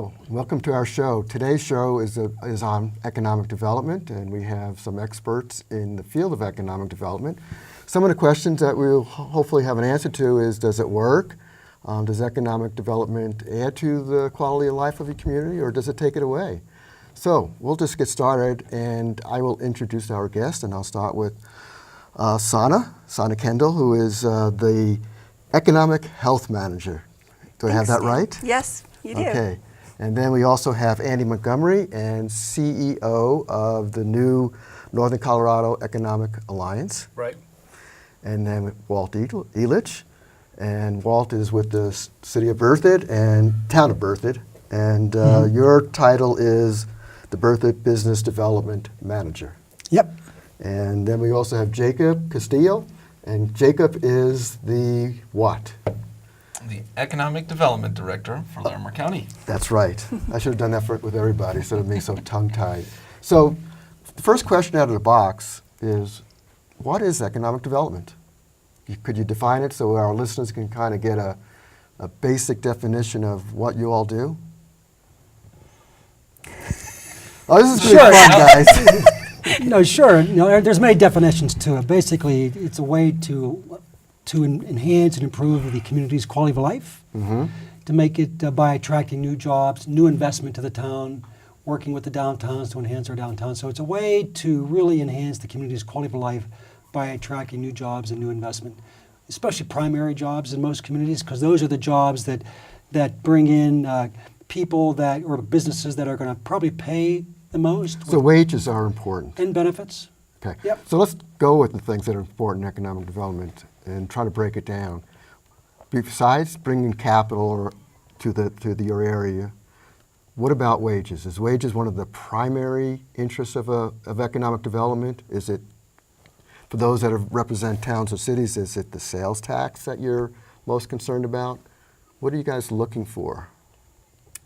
Hello, welcome to our show. Today's show is on economic development, and we have some experts in the field of economic development. Some of the questions that we'll hopefully have an answer to is, does it work? Does economic development add to the quality of life of the community, or does it take it away? So we'll just get started, and I will introduce our guest, and I'll start with Sana Kendall, who is the Economic Health Manager. Do I have that right? Yes, you do. Okay. And then we also have Andy Montgomery, and CEO of the new Northern Colorado Economic Alliance. Right. And then Walt Elich. And Walt is with the City of Berthoud and Town of Berthoud. And your title is the Berthoud Business Development Manager. Yep. And then we also have Jacob Castillo. And Jacob is the what? The Economic Development Director for Larimer County. That's right. I should have done that with everybody instead of being so tongue-tied. So the first question out of the box is, what is economic development? Could you define it so our listeners can kind of get a basic definition of what you all do? Oh, this is going to be fun, guys. No, sure. There's many definitions to it. Basically, it's a way to enhance and improve the community's quality of life, to make it by attracting new jobs, new investment to the town, working with the downtowns to enhance our downtown. So it's a way to really enhance the community's quality of life by attracting new jobs and new investment, especially primary jobs in most communities, because those are the jobs that bring in people or businesses that are going to probably pay the most. So wages are important. And benefits. Okay. Yep. So let's go with the things that are important in economic development and try to break it down. Besides bringing capital to your area, what about wages? Is wages one of the primary interests of economic development? Is it, for those that represent towns or cities, is it the sales tax that you're most concerned about? What are you guys looking for?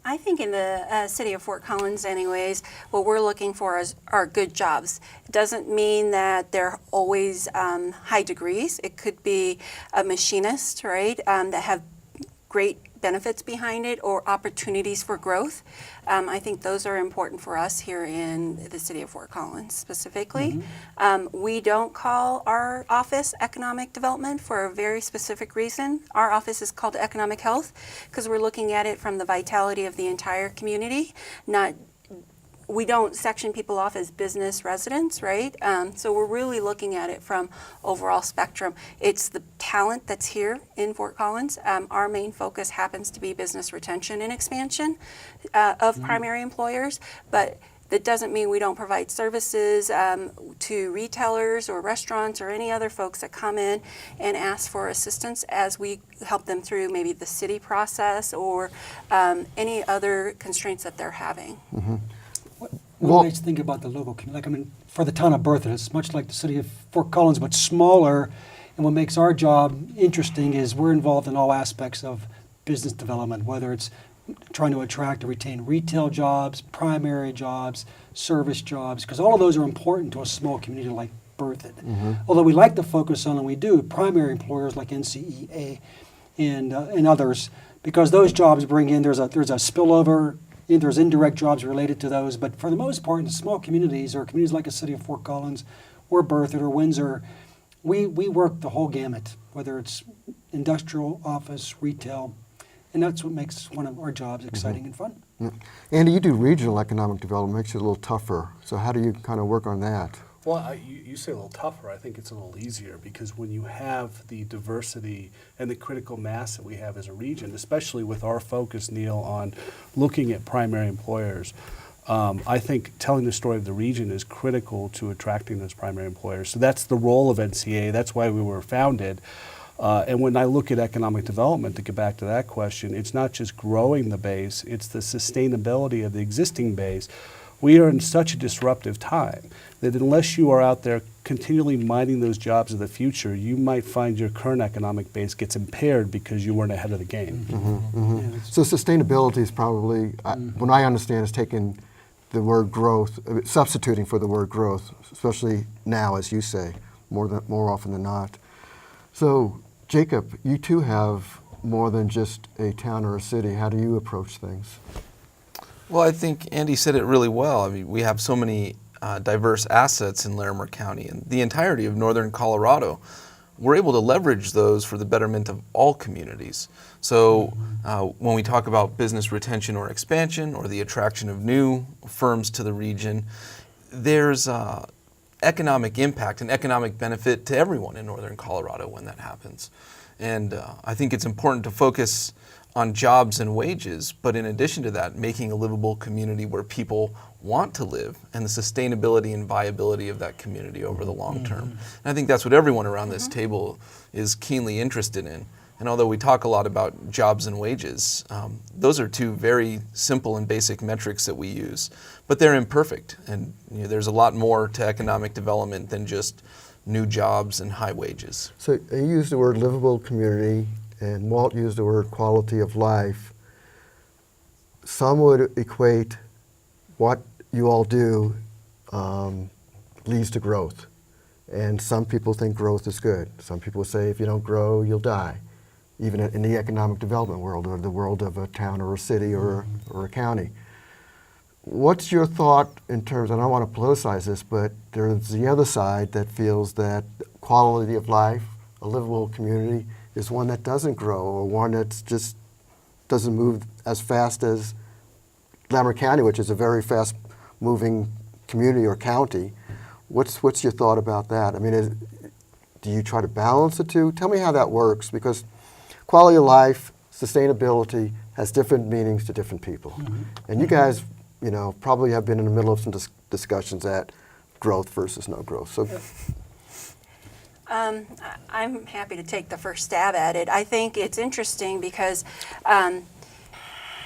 I think in the city of Fort Collins anyways, what we're looking for are good jobs. It doesn't mean that they're always high degrees. It could be a machinist, right, that have great benefits behind it or opportunities for growth. I think those are important for us here in the city of Fort Collins specifically. We don't call our office economic development for a very specific reason. Our office is called economic health because we're looking at it from the vitality of the entire community. We don't section people off as business residents, right? So we're really looking at it from overall spectrum. It's the talent that's here in Fort Collins. Our main focus happens to be business retention and expansion of primary employers, but that doesn't mean we don't provide services to retailers or restaurants or any other folks that come in and ask for assistance as we help them through maybe the city process or any other constraints that they're having. What makes you think about the local community? For the town of Berthoud, it's much like the city of Fort Collins, but smaller. And what makes our job interesting is we're involved in all aspects of business development, whether it's trying to attract or retain retail jobs, primary jobs, service jobs, because all of those are important to a small community like Berthoud. Although we like to focus on, and we do, primary employers like NCEA and others, because those jobs bring in, there's a spillover. There's indirect jobs related to those, but for the most part, in small communities or communities like the city of Fort Collins or Berthoud or Windsor, we work the whole gamut, whether it's industrial, office, retail, and that's what makes one of our jobs exciting and fun. Andy, you do regional economic development, makes it a little tougher. So how do you kind of work on that? Well, you say a little tougher. I think it's a little easier because when you have the diversity and the critical mass that we have as a region, especially with our focus, Neil, on looking at primary employers, I think telling the story of the region is critical to attracting those primary employers. So that's the role of NCA. That's why we were founded. And when I look at economic development, to get back to that question, it's not just growing the base, it's the sustainability of the existing base. We are in such a disruptive time that unless you are out there continually mining those jobs of the future, you might find your current economic base gets impaired because you weren't ahead of the game. So sustainability is probably, what I understand, is taking the word growth, substituting for the word growth, especially now, as you say, more often than not. So, Jacob, you too have more than just a town or a city. How do you approach things? Well, I think Andy said it really well. I mean, we have so many diverse assets in Larimer County and the entirety of northern Colorado. We're able to leverage those for the betterment of all communities. So when we talk about business retention or expansion or the attraction of new firms to the region, there's economic impact and economic benefit to everyone in northern Colorado when that happens. And I think it's important to focus on jobs and wages, but in addition to that, making a livable community where people want to live and the sustainability and viability of that community over the long term. And I think that's what everyone around this table is keenly interested in. And although we talk a lot about jobs and wages, those are two very simple and basic metrics that we use, but they're imperfect. And there's a lot more to economic development than just new jobs and high wages. So you used the word livable community, and Walt used the word quality of life. Some would equate what you all do leads to growth. And some people think growth is good. Some people say if you don't grow, you'll die, even in the economic development world or the world of a town or a city or a county. What's your thought in terms, and I don't want to politicize this, but there's the other side that feels that quality of life, a livable community, is one that doesn't grow or one that just doesn't move as fast as Larimer County, which is a very fast-moving community or county. What's your thought about that? I mean, do you try to balance the two? Tell me how that works, because quality of life, sustainability has different meanings to different people. And you guys, probably have been in the middle of some discussions at growth versus no growth. So. I'm happy to take the first stab at it. I think it's interesting because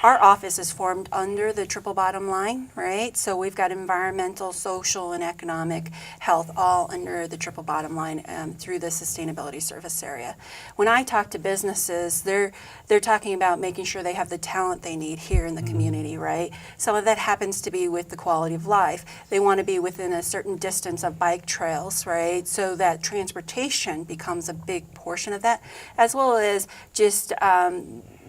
our office is formed under the triple bottom line, right? So we've got environmental, social, and economic health all under the triple bottom line through the sustainability service area. When I talk to businesses, they're talking about making sure they have the talent they need here in the community, right? Some of that happens to be with the quality of life. They want to be within a certain distance of bike trails, right? So that transportation becomes a big portion of that, as well as just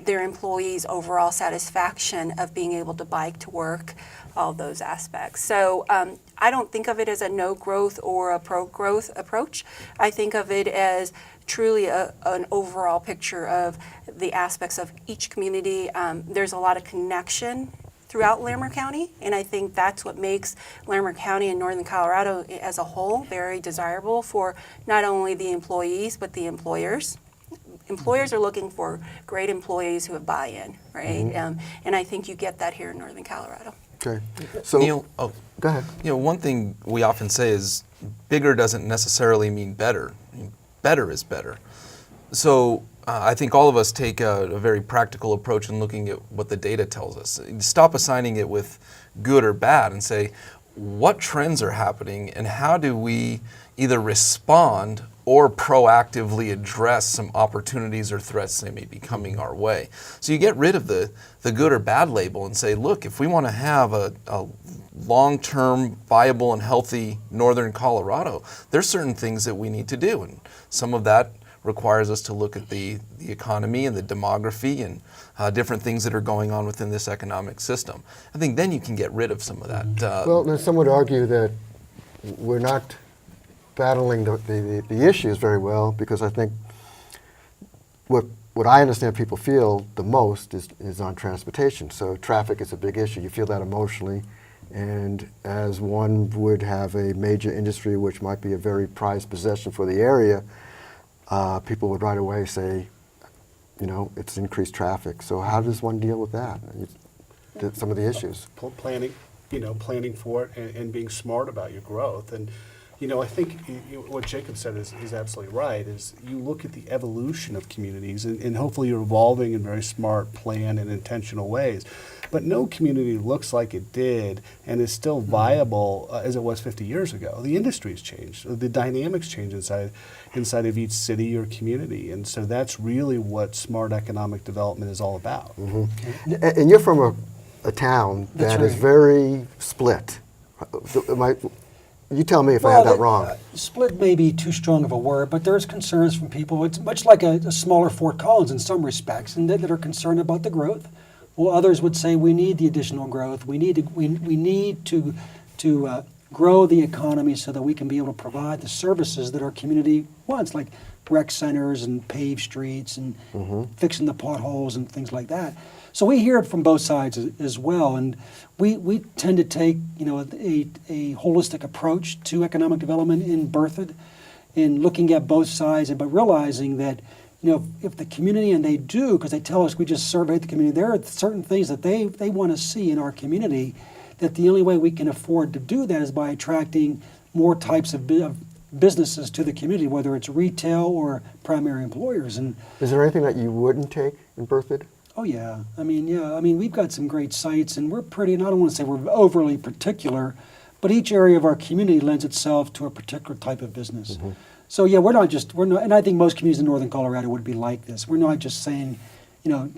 their employees' overall satisfaction of being able to bike to work, all those aspects. So I don't think of it as a no growth or a pro growth approach. I think of it as truly an overall picture of the aspects of each community. There's a lot of connection throughout Larimer County, and I think that's what makes Larimer County and northern Colorado as a whole very desirable for not only the employees but the employers. Employers are looking for great employees who have buy-in, right? And I think you get that here in northern Colorado. Okay. So, Neil, go ahead. one thing we often say is bigger doesn't necessarily mean better. Better is better. So I think all of us take a very practical approach in looking at what the data tells us. Stop assigning it with good or bad and say, what trends are happening and how do we either respond or proactively address some opportunities or threats that may be coming our way. So you get rid of the good or bad label and say, look, if we want to have a long-term viable and healthy northern Colorado, there's certain things that we need to do. And some of that requires us to look at the economy and the demography and different things that are going on within this economic system. I think then you can get rid of some of that. Well, then some would argue that we're not battling the issues very well, because I think what I understand people feel the most is on transportation. So traffic is a big issue. You feel that emotionally. And as one would have a major industry which might be a very prized possession for the area, people would right away say, it's increased traffic. So how does one deal with that? Some of the issues. Planning, planning for it and being smart about your growth. And I think what Jacob said is absolutely right, is you look at the evolution of communities and hopefully you're evolving in very smart, planned, and intentional ways. But no community looks like it did and is still viable as it was 50 years ago. The industry's changed. The dynamics change inside of each city or community. And so that's really what smart economic development is all about. Mm-hmm. And you're from a town that is very split. You tell me if I have that wrong. Split may be too strong of a word, but there's concerns from people. It's much like a smaller Fort Collins in some respects, and that are concerned about the growth, Well, others would say we need the additional growth. We need to grow the economy so that we can be able to provide the services that our community wants, like rec centers and paved streets and fixing the potholes and things like that. So we hear it from both sides as well, and we tend to take a holistic approach to economic development in Berthoud, in looking at both sides, but realizing that if the community, and they do, because they tell us, we just surveyed the community, there are certain things that they want to see in our community, that the only way we can afford to do that is by attracting more types of businesses to the community, whether it's retail or primary employers. And Is there anything that you wouldn't take in Berthoud? oh yeah, I mean we've got some great sites, and we're pretty, and I don't want to say we're overly particular, but each area of our community lends itself to a particular type of business. So yeah, we're not, and I think most communities in northern Colorado would be like this. We're not just saying,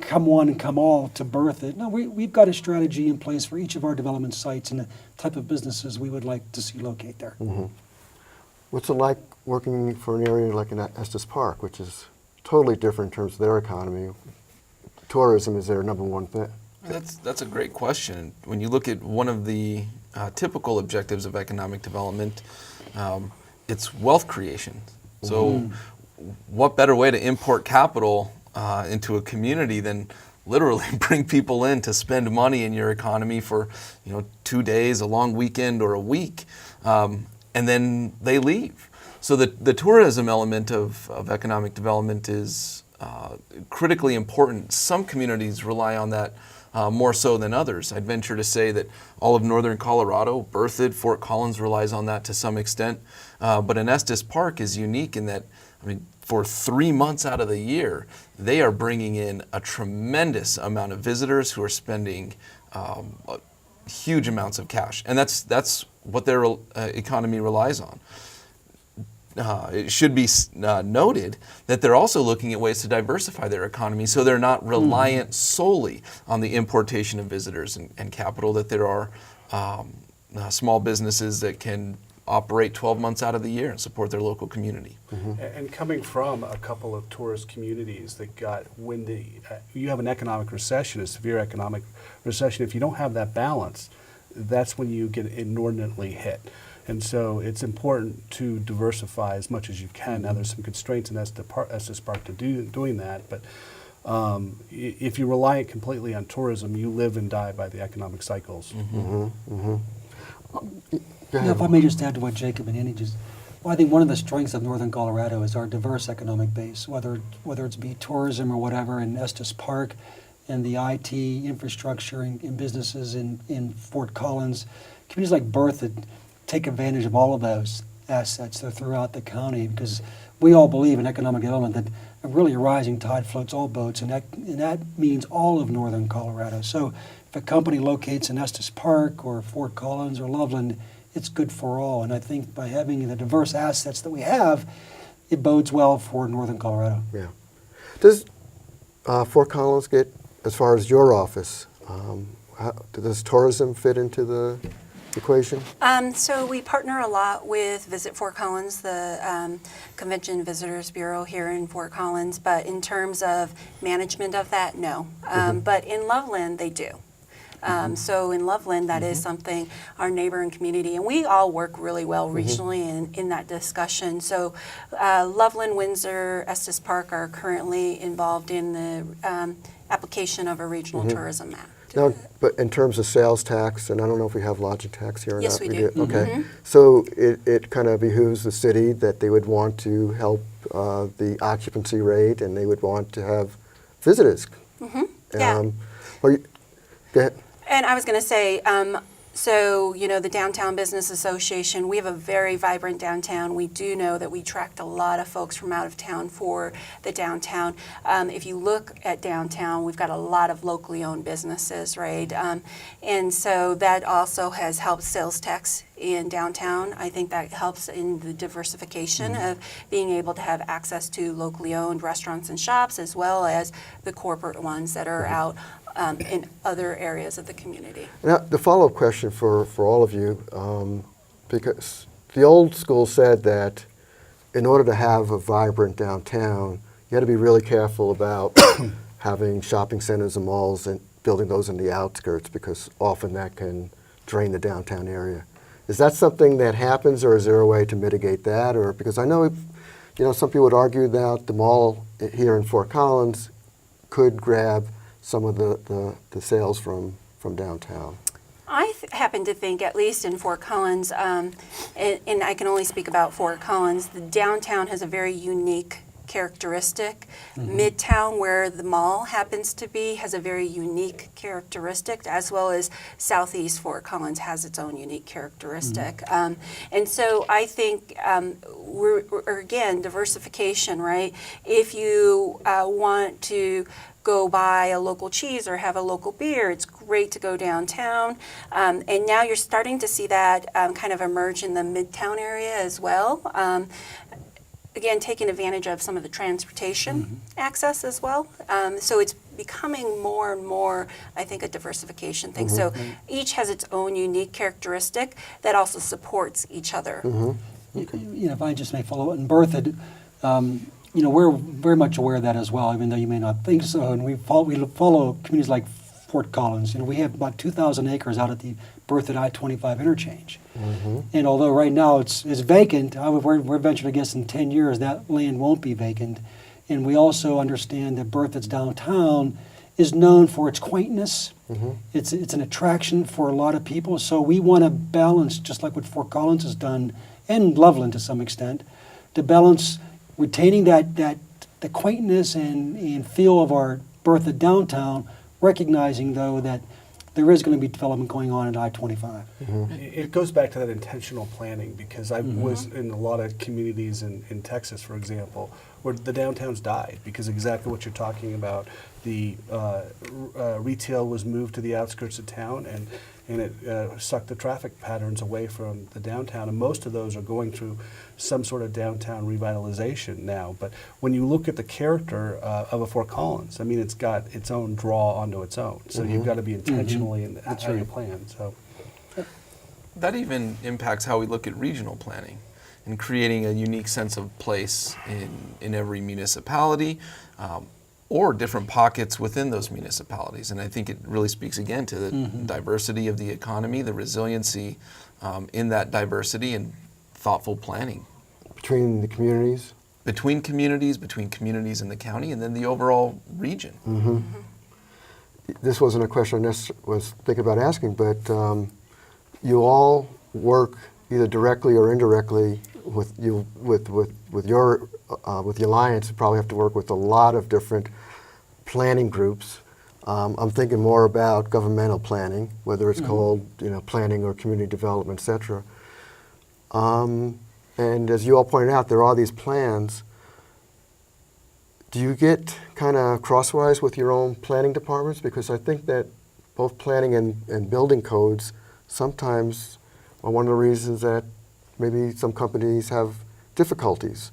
come one and come all to Berthoud. No, we've got a strategy in place for each of our development sites and the type of businesses we would like to see locate there. What's it like working for an area like in Estes Park, which is totally different in terms of their economy? Tourism is their number one thing. That's a great question. When you look at one of the typical objectives of economic development, it's wealth creation. So what better way to import capital into a community than literally bring people in to spend money in your economy for 2 days, a long weekend, or a week, and then they leave. So the tourism element of economic development is critically important. Some communities rely on that more so than others. I'd venture to say that all of northern Colorado, Berthoud, Fort Collins relies on that to some extent. But in Estes Park is unique in that, for 3 months out of the year, they are bringing in a tremendous amount of visitors who are spending huge amounts of cash. And that's what their economy relies on. It should be noted that they're also looking at ways to diversify their economy so they're not reliant solely on the importation of visitors and capital, that there are small businesses that can operate 12 months out of the year and support their local community. And coming from a couple of tourist communities that got, when you have an economic recession, a severe economic recession, if you don't have that balance, that's when you get inordinately hit. And so it's important to diversify as much as you can. Now there's some constraints in Estes Park to doing that, but if you rely completely on tourism, you live and die by the economic cycles. If I may just add to what Jacob and Andy I think one of the strengths of northern Colorado is our diverse economic base, whether it's be tourism or whatever in Estes Park, and the IT infrastructure and businesses in Fort Collins. Communities like Berthoud take advantage of all of those assets that are throughout the county, because we all believe in economic development that really a rising tide floats all boats, and that means all of northern Colorado. So if a company locates in Estes Park or Fort Collins or Loveland, it's good for all. And I think by having the diverse assets that we have, it bodes well for northern Colorado. Yeah. Does Fort Collins get, as far as your office, does tourism fit into the equation? So we partner a lot with Visit Fort Collins, the Convention Visitors Bureau here in Fort Collins, but in terms of management of that, no. But in Loveland, they do. So in Loveland, that is something our neighboring community, and we all work really well regionally in that discussion. So Loveland, Windsor, Estes Park are currently involved in the application of a regional tourism map. Now, but in terms of sales tax, and I don't know if we have lodging tax here or Yes, not. we do. Okay. So it kind of behooves the city that they would want to help the occupancy rate, and they would want to have visitors. Yeah. Go ahead. And I was going to say, so, the Downtown Business Association, we have a very vibrant downtown. We do know that we attract a lot of folks from out of town for the downtown. If you look at downtown, we've got a lot of locally owned businesses, right? And so that also has helped sales tax in downtown. I think that helps in the diversification of being able to have access to locally owned restaurants and shops, as well as the corporate ones that are out in other areas of the community. Now, the follow-up question for all of you, because the old school said that in order to have a vibrant downtown, you had to be really careful about having shopping centers and malls building those in the outskirts because often that can drain the downtown area. Is that something that happens, or is there a way to mitigate that? Or because I know, some people would argue that the mall here in Fort Collins could grab some of the sales from downtown. I happen to think, at least in Fort Collins, and I can only speak about Fort Collins, the downtown has a very unique characteristic. Midtown, where the mall happens to be, has a very unique characteristic, as well as Southeast Fort Collins has its own unique characteristic. And so I think we're again, diversification, right? If you want to go buy a local cheese or have a local beer, it's great to go downtown. And now you're starting to see that kind of emerge in the Midtown area as well. Again, taking advantage of some of the transportation access as well. So it's becoming more and more, I think, a diversification thing. So each has its own unique characteristic that also supports each other. If I just may follow up, in Berthoud, we're very much aware of that as well, even though you may not think so. And we follow communities like Fort Collins. We have about 2,000 acres out at the Berthoud I-25 interchange. And although right now it's vacant, we're venturing to guess in 10 years that land won't be vacant. And we also understand that Berthoud's downtown is known for its quaintness. It's an attraction for a lot of people. So we want to balance, just like what Fort Collins has done, and Loveland to some extent, to balance retaining the quaintness and feel of our Berthoud downtown, recognizing though that there is going to be development going on at I-25. It goes back to that intentional planning, because I was in a lot of communities in Texas, for example, where the downtowns died because exactly what you're talking about. The retail was moved to the outskirts of town, and it sucked the traffic patterns away from the downtown. And most of those are going through some sort of downtown revitalization now. But when you look at the character of a Fort Collins, I mean, it's got its own draw onto its own. So you've got to be intentionally in how you plan. So That even impacts how we look at regional planning and creating a unique sense of place in every municipality, or different pockets within those municipalities. And I think it really speaks again to the diversity of the economy, the resiliency in that diversity, and thoughtful planning. Between the communities? Between communities in the county, and then the overall region. This wasn't a question I was thinking about asking, but you all work either directly or indirectly with the Alliance. You probably have to work with a lot of different planning groups. I'm thinking more about governmental planning, whether it's called planning or community development, et cetera. And as you all pointed out, there are these plans. Do you get kind of crosswise with your own planning departments? Because I think that both planning and building codes sometimes are one of the reasons that maybe some companies have difficulties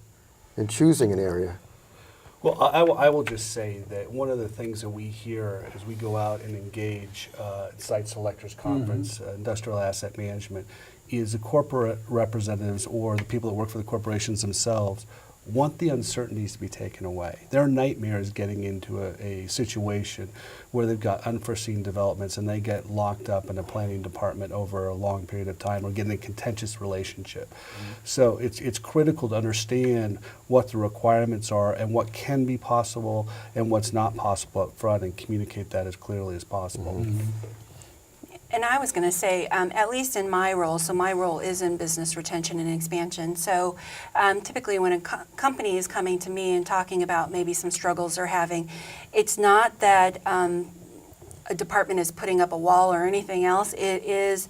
in choosing an area. Well, I will just say that one of the things that we hear as we go out and engage Site Selectors Conference, Industrial Asset Management, is the corporate representatives or the people that work for the corporations themselves want the uncertainties to be taken away. Their nightmare is getting into a situation where they've got unforeseen developments and they get locked up in a planning department over a long period of time or get in a contentious relationship. So it's critical to understand what the requirements are and what can be possible and what's not possible up front, and communicate that as clearly as possible. And I was going to say, at least in my role, so my role is in business retention and expansion. So typically when a company is coming to me and talking about maybe some struggles they're having, it's not that a department is putting up a wall or anything else. It is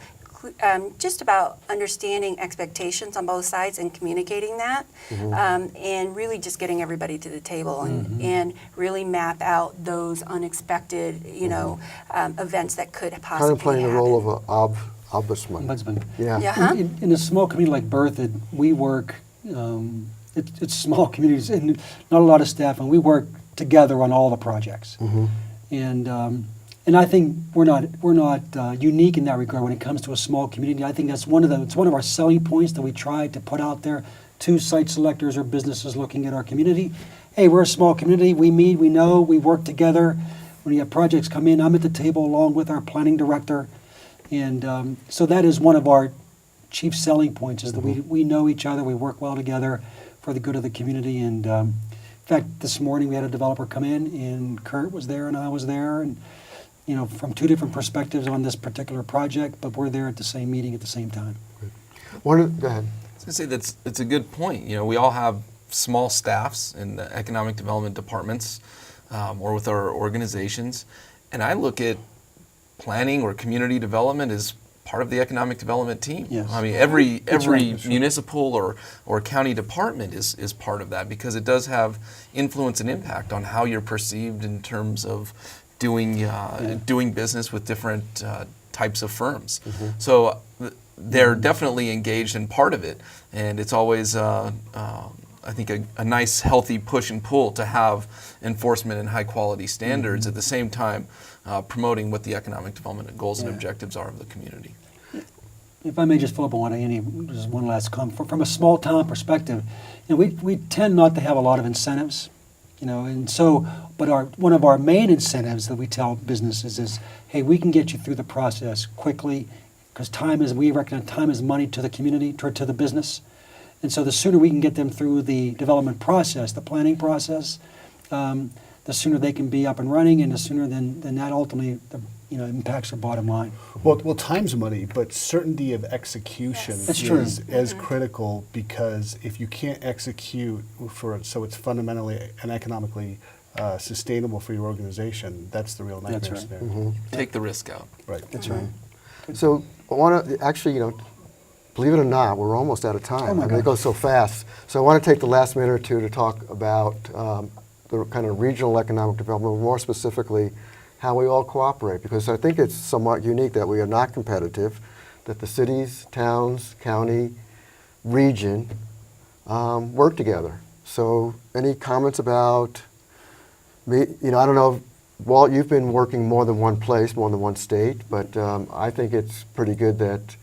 just about understanding expectations on both sides and communicating that, and really just getting everybody to the table and really map out those unexpected, events that could possibly Kind of playing happen. the role of an ombudsman. Yeah. Yeah. In a small community like Berthoud, we work, it's small communities and not a lot of staff, and we work together on all the projects. And I think we're not unique in that regard when it comes to a small community. I think that's it's one of our selling points that we try to put out there to site selectors or businesses looking at our community. Hey, we're a small community. We meet, we know, we work together. when you have projects come in, I'm at the table along with our planning director. And so that is one of our chief selling points, is that we know each other, we work well together for the good of the community. And in fact, this morning we had a developer come in, and Kurt was there and I was there, and from two different perspectives on this particular project, but we're there at the same meeting at the same time. Go ahead. I was going to say it's a good point. We all have small staffs in the economic development departments or with our organizations, and I look at planning or community development as part of the economic development team. Yes. I mean, every right. municipal or county department is part of that, because it does have influence and impact on how you're perceived in terms of doing business with different types of firms. So they're definitely engaged in part of it, and it's always I think a nice healthy push and pull to have enforcement and high quality standards at the same time promoting what the economic development goals and objectives are of the community. If I may just follow up on Andy, just one last comment. From a small town perspective, we tend not to have a lot of incentives, and so, but one of our main incentives that we tell businesses is, hey, we can get you through the process quickly, because we recognize time is money to the community, to the business. And so the sooner we can get them through the development process, the planning process, the sooner they can be up and running, and the sooner then that ultimately impacts their bottom line. Well, time's money, but certainty of execution That's true. is as critical, because if you can't execute so it's fundamentally and economically sustainable for your organization, that's the real nightmare That's right. scenario. Take the risk out. Right. That's right. So I want to actually, believe it or not, we're almost out of time. Oh my It gosh. goes so fast. So I want to take the last minute or two to talk about the kind of regional economic development, more specifically how we all cooperate, because I think it's somewhat unique that we are not competitive, that the cities, towns, county, region work together. So any comments about, I don't know, Walt, you've been working more than one place, more than one state, but I think it's pretty good that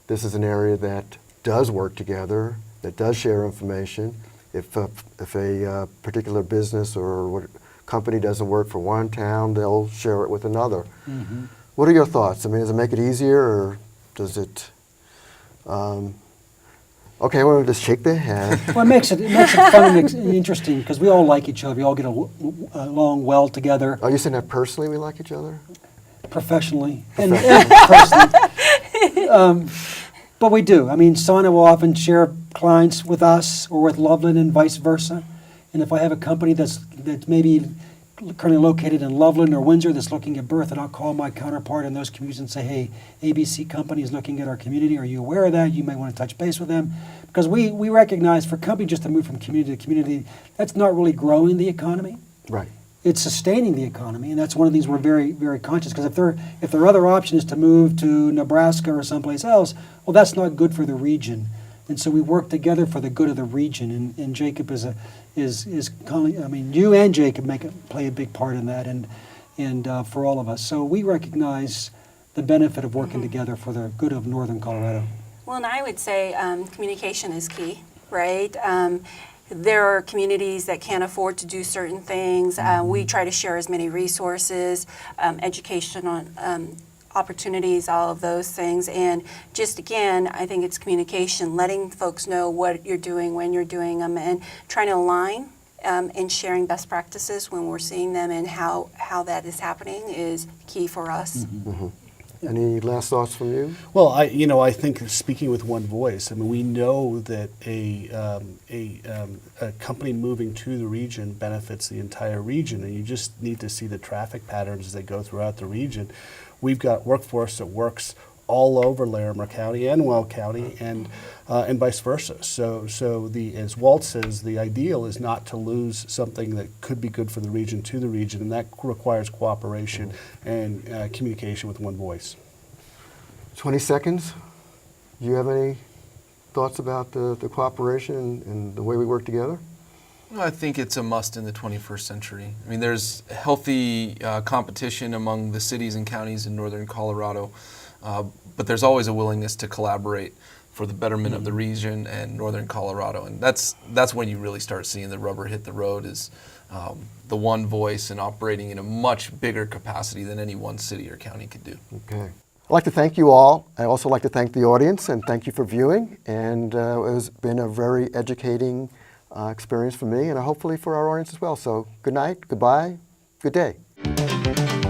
this is an area that does work together, that does share information. If a particular business or company doesn't work for one town, they'll share it with another. What are your thoughts? I mean, does it make it easier, or does it? Okay, well, just shake their head. Well, it makes it fun and interesting, because we all like each other. We all get along well together, Are you saying that personally we like each other? professionally and personally. But we do. I mean, Sana will often share clients with us or with Loveland and vice versa. And if I have a company that's maybe currently located in Loveland or Windsor that's looking at Berthoud, I'll call my counterpart in those communities and say, hey, ABC company is looking at our community. Are you aware of that? You may want to touch base with them. Because we recognize for a company just to move from community to community, that's not really growing the economy. Right. It's sustaining the economy, and that's one of the things we're very, very conscious. Because if their other option is to move to Nebraska or someplace else, well, that's not good for the region. And so we work together for the good of the region. And Jacob is I mean, you and Jacob play a big part in that, and for all of us. So we recognize the benefit of working together for the good of Northern Colorado. Well, and I would say communication is key, right? There are communities that can't afford to do certain things. We try to share as many resources, education on opportunities, all of those things. And just again, I think it's communication, letting folks know what you're doing, when you're doing them, and trying to align and sharing best practices when we're seeing them, and how that is happening is key for us. Any last thoughts from you? Well, I think speaking with one voice, I mean, we know that a company moving to the region benefits the entire region, and you just need to see the traffic patterns as they go throughout the region. We've got workforce that works all over Larimer County and Weld County, and vice versa. So as Walt says, the ideal is not to lose something that could be good for the region to the region, and that requires cooperation and communication with one voice. 20 seconds. Do you have any thoughts about the cooperation and the way we work together? I think it's a must in the 21st century. I mean, there's healthy competition among the cities and counties in northern Colorado, but there's always a willingness to collaborate for the betterment of the region and northern Colorado. And that's when you really start seeing the rubber hit the road, is the one voice and operating in a much bigger capacity than any one city or county could do. Okay. I'd like to thank you all. I'd also like to thank the audience and thank you for viewing. And it's been a very educating experience for me and hopefully for our audience as well. So good night, goodbye, good day.